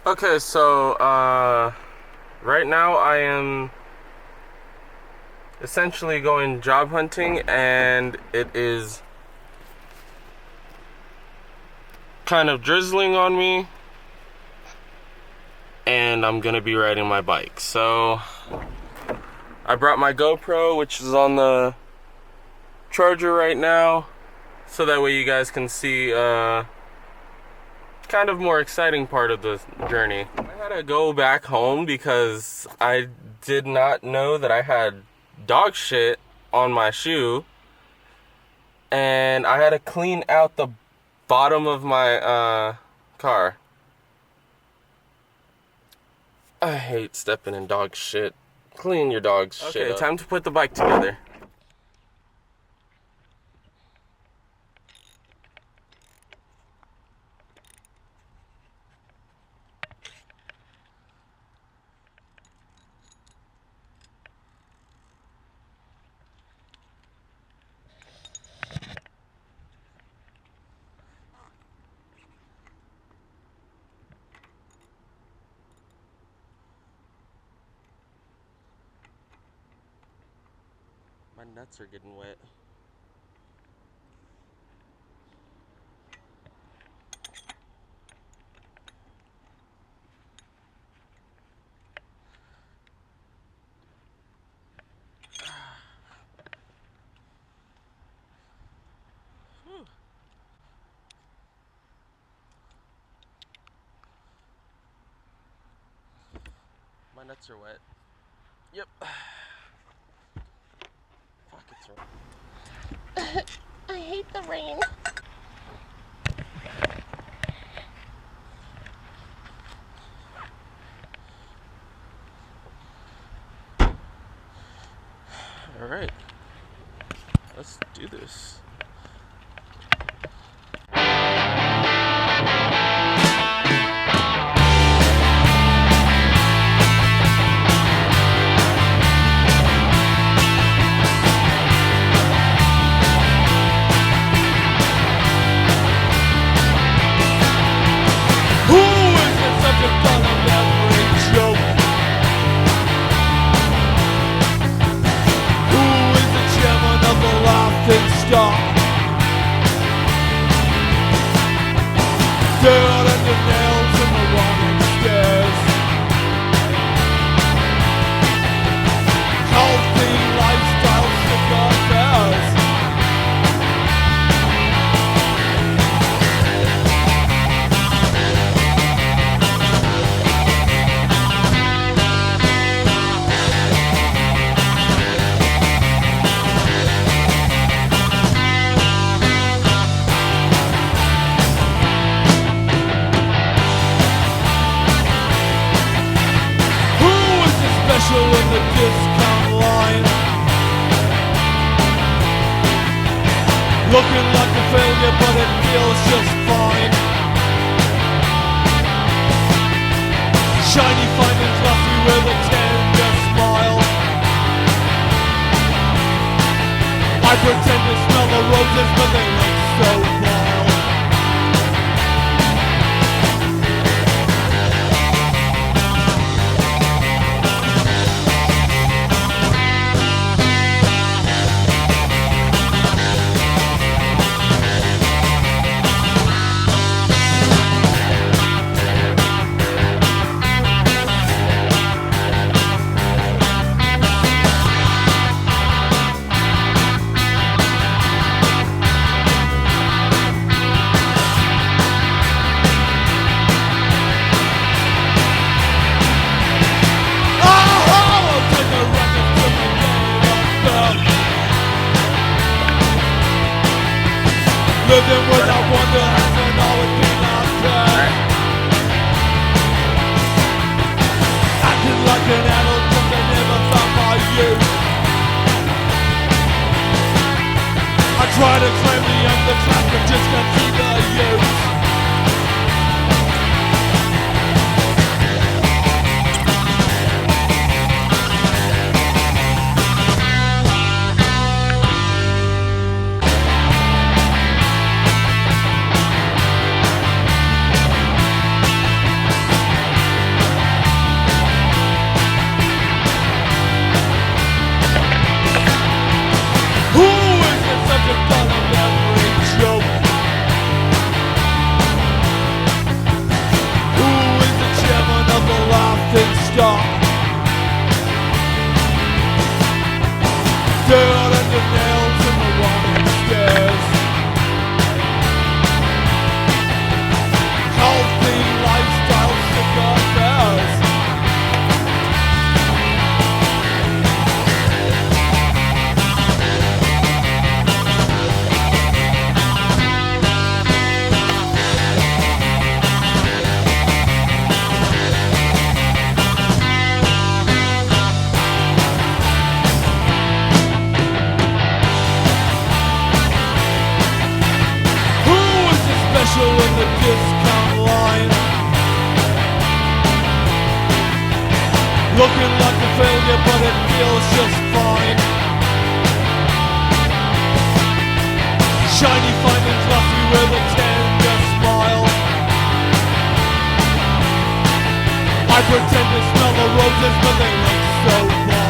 Okay, so right now I am essentially going job hunting, and it is kind of drizzling on me, and I'm gonna be riding my bike. So I brought my GoPro, which is on the charger right now, so that way you guys can see kind of more exciting part of the journey. I had to go back home because I did not know that I had dog shit on my shoe, and I had to clean out the bottom of my car. I hate stepping in dog shit. Clean your dog's shit up. Okay, time to put the bike together. My nuts are getting wet. My nuts are wet. Yep. Fuck, it's wet. I hate the rain. All right, let's do this. Dirt and the nails in the running stairs. Healthy lifestyle cigars. In the discount line, looking like a failure, but it feels just fine. Shiny, fine and fluffy with a tender smile. I pretend to smell the roses, but they look so vile. Living without wonder hasn't always been our plan. Acting like an adult, but they never found my youth. I try to claim the underclass, but just can't see the youth. Looking like a failure, but it feels just fine. Shiny, fine and fluffy with a tender smile. I pretend to smell the roses, but they look so vile.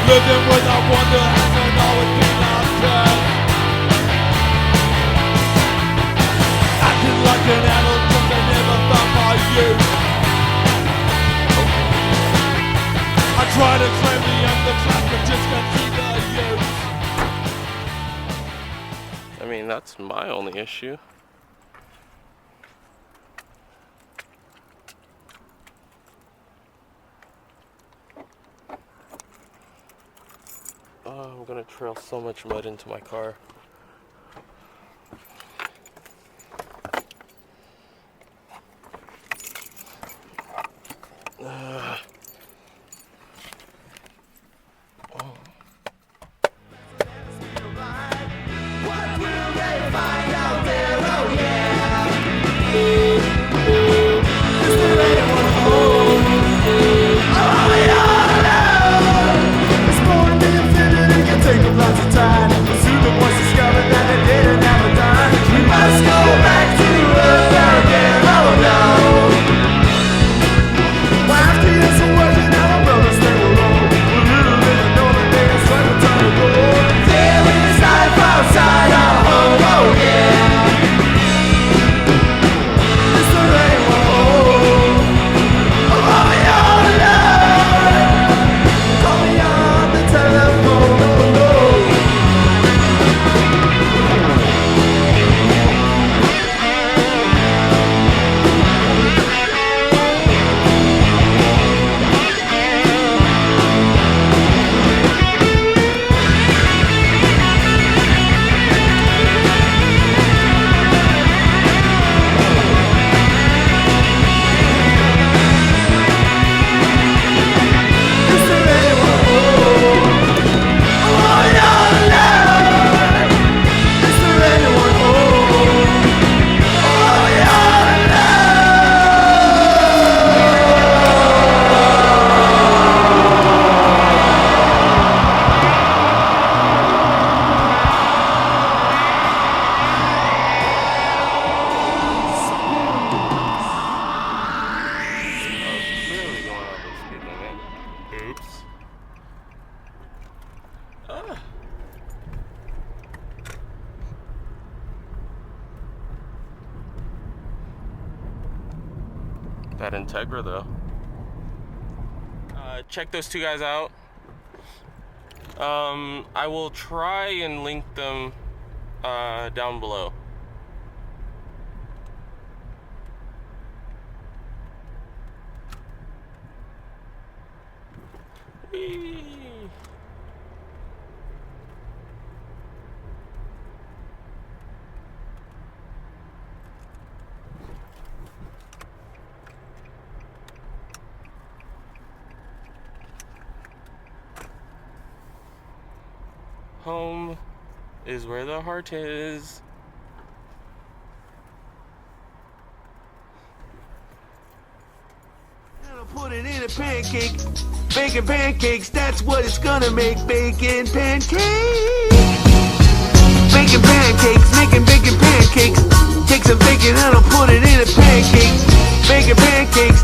Living without wonder hasn't always been our turn. Acting like an adult cause I never found my youth. I try to claim the underclass but just can't see the youth. I mean, that's my only issue. Oh, I'm gonna trail so much mud into my car. That Integra though. Check those two guys out. I will try and link them down below. Whee! Home is where the heart is. Put it in a pancake, bacon pancakes, that's what it's gonna make. Bacon pancakes, bacon pancakes, making bacon pancakes. Take some bacon and I'll put it in a pancake. Bacon pancakes,